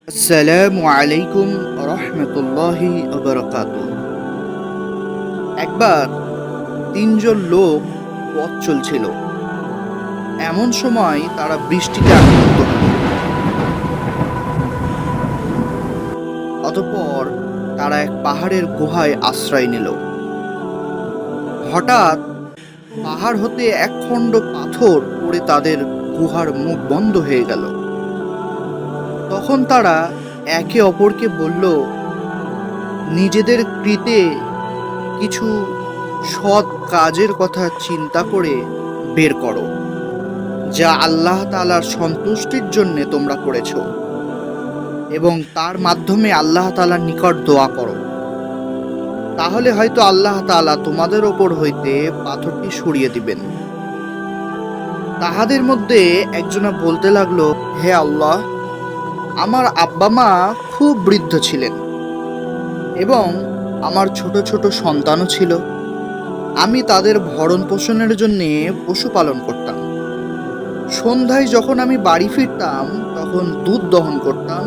আসসালামু আলাইকুম রহমতুল্লাহি বারাকাতুহু। একবার তিনজন লোক পথ চলছিল। এমন সময় তারা বৃষ্টিতে আক্রান্ত হল। অতঃপর তারা এক পাহাড়ের গুহায় আশ্রয় নিল। হঠাৎ পাহাড় হতে এক খণ্ড পাথর পড়ে তাদের গুহার মুখ বন্ধ হয়ে গেল। তখন তারা একে অপরকে বলল, নিজেদের কৃতে কিছু সৎ কাজের কথা চিন্তা করে বের করো, যা আল্লাহ তাআলার সন্তুষ্টির জন্য তোমরা করেছ, এবং তার মাধ্যমে আল্লাহ তাআলার নিকট দোয়া করো। তাহলে হয়তো আল্লাহ তাআলা তোমাদের ওপর হইতে পাথরটি সরিয়ে দিবেন। তাহাদের মধ্যে একজনা বলতে লাগলো, হে আল্লাহ, আমার আব্বা মা খুব বৃদ্ধ ছিলেন এবং আমার ছোট ছোট সন্তানও ছিল। আমি তাদের ভরণ পোষণের জন্য পশুপালন করতাম। সন্ধ্যায় যখন আমি বাড়ি ফিরতাম তখন দুধ দহন করতাম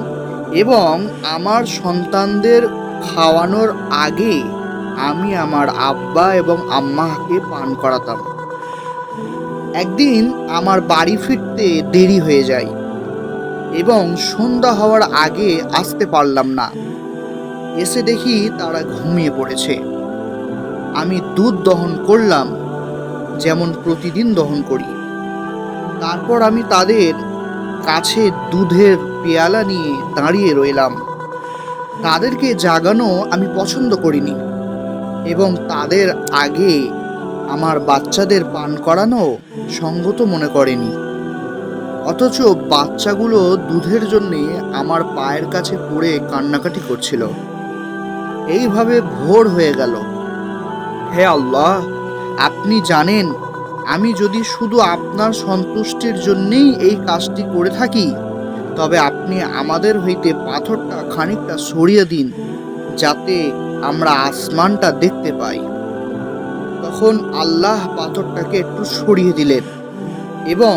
এবং আমার সন্তানদের খাওয়ানোর আগে আমি আমার আব্বা এবং আম্মাকে পান করাতাম। একদিন আমার বাড়ি ফিরতে দেরি হয়ে যায় এবং সন্ধ্যা হওয়ার আগে আসতে পারলাম না। এসে দেখি তারা ঘুমিয়ে পড়েছে। আমি দুধ দহন করলাম, যেমন প্রতিদিন দহন করি। তারপর আমি তাদের কাছে দুধের পেয়ালা নিয়ে দাঁড়িয়ে রইলাম। তাদেরকে জাগানো আমি পছন্দ করিনি এবং তাদের আগে আমার বাচ্চাদের পান করানো সঙ্গত মনে করেনি। অথচ বাচ্চাগুলো দুধের জন্যে আমার পায়ের কাছে পড়ে কান্নাকাটি করছিল। এইভাবে ভোর হয়ে গেল। হে আল্লাহ, আপনি জানেন, আমি যদি শুধু আপনার সন্তুষ্টির জন্যেই এই কাজটি করে থাকি, তবে আপনি আমাদের হইতে পাথরটা খানিকটা সরিয়ে দিন, যাতে আমরা আসমানটা দেখতে পাই। তখন আল্লাহ পাথরটাকে একটু সরিয়ে দিলেন এবং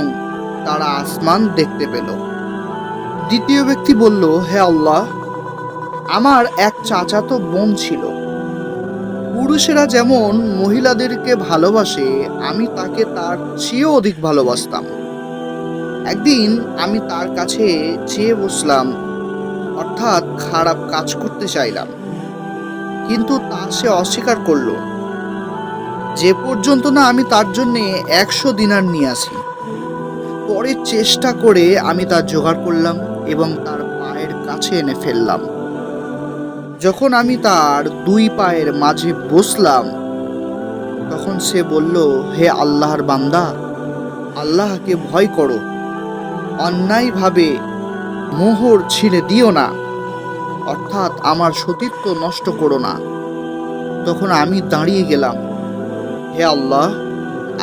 তারা আসমান দেখতে পেল। দ্বিতীয় ব্যক্তি বলল, হে আল্লাহ, আমার এক চাচাতো বোন ছিল। পুরুষেরা যেমন মহিলাদেরকে ভালোবাসে, আমি তাকে তার চেয়েও অধিক ভালোবাসতাম। একদিন আমি তার কাছে চেয়ে বসলাম, অর্থাৎ খারাপ কাজ করতে চাইলাম, কিন্তু তা সে অস্বীকার করল, যে পর্যন্ত না আমি তার জন্য 100 দিনার নিয়ে আসি। পরে চেষ্টা করে আমি তা জোগাড় করলাম এবং তার পায়ের কাছে এনে ফেললাম। যখন আমি তার দুই পায়ের মাঝে বসলাম, তখন সে বলল, হে আল্লাহর বান্দা, আল্লাহকে ভয় করো, অন্যায়ভাবে মোহর ছিঁড়ে দিও না, অর্থাৎ আমার সতীত্ব নষ্ট করো না। তখন আমি দাঁড়িয়ে গেলাম। হে আল্লাহ,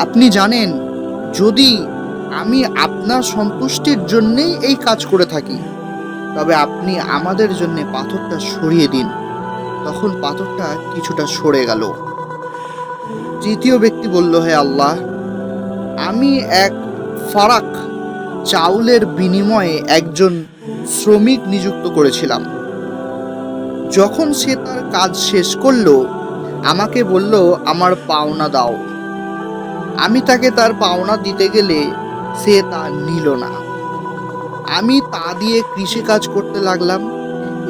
আপনি জানেন, যদি আমি আপনার সন্তুষ্টির জন্যেই এই কাজ করে থাকি, তবে আপনি আমাদের জন্য পাথরটা সরিয়ে দিন। তখন পাথরটা কিছুটা সরে গেল। তৃতীয় ব্যক্তি বলল, হে আল্লাহ, আমি এক ফারাক চাউলের বিনিময়ে একজন শ্রমিক নিযুক্ত করেছিলাম। যখন সে তার কাজ শেষ করলো, আমাকে বলল, আমার পাওনা দাও। আমি তাকে তার পাওনা দিতে গেলে সে তা নিল না। আমি তা দিয়ে কৃষিকাজ করতে লাগলাম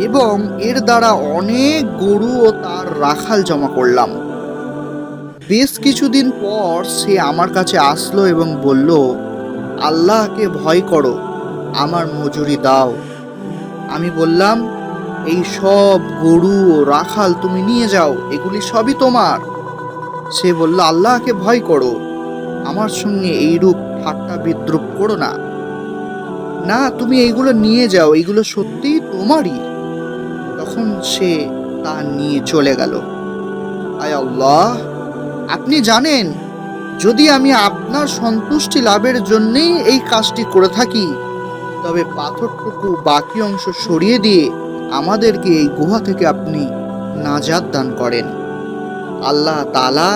এবং এর দ্বারা অনেক গরু ও তার রাখাল জমা করলাম। বেশ কিছুদিন পর সে আমার কাছে আসলো এবং বলল, আল্লাহকে ভয় করো, আমার মজুরি দাও। আমি বললাম, এই সব গরু ও রাখাল তুমি নিয়ে যাও, এগুলি সবই তোমার। সে বলল, আল্লাহকে ভয় করো, আমার সঙ্গে এইরূপ ঠাট্টা বিদ্রুপ করো না। না, তুমি এইগুলো নিয়ে যাও, এগুলো সত্যিই তোমারই। তখন সে তা নিয়ে চলে গেল। আয় আল্লাহ, আপনি জানেন, যদি আমি আপনার সন্তুষ্টি লাভের জন্যেই এই কাজটি করে থাকি, তবে পাথরটুকু বাকি অংশ সরিয়ে দিয়ে আমাদেরকে এই গুহা থেকে আপনি নাজাত দান করেন। আল্লাহ তাআলা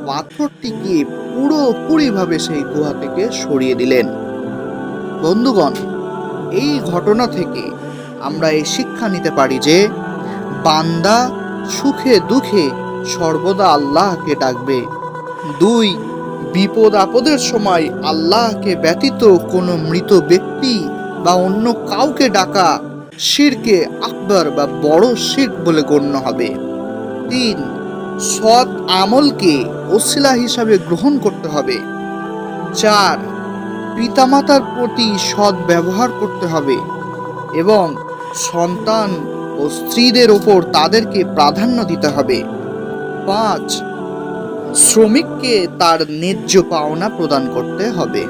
পাথরটিকে পুরোপুরিভাবে সেই গুহা থেকে সরিয়ে দিলেন। বন্ধুগণ, এই ঘটনা থেকে আমরা এই শিক্ষা নিতে পারি যে বান্দা সুখে দুঃখে সর্বদা আল্লাহকে ডাকবে। 2, বিপদ আপদের সময় আল্লাহকে ব্যতীত কোনো মৃত ব্যক্তি বা অন্য কাউকে ডাকা শিরকে আকবর বা বড় শিরক বলে গণ্য হবে। 3, সৎ আমলকে ওসিলা হিসাবে গ্রহণ করতে হবে। 4, পিতামাতার প্রতি সৎ ব্যবহার করতে হবে এবং সন্তান ও স্ত্রীদের ওপর তাদেরকে প্রাধান্য দিতে হবে। 5, শ্রমিককে তার ন্যায্য পাওনা প্রদান করতে হবে।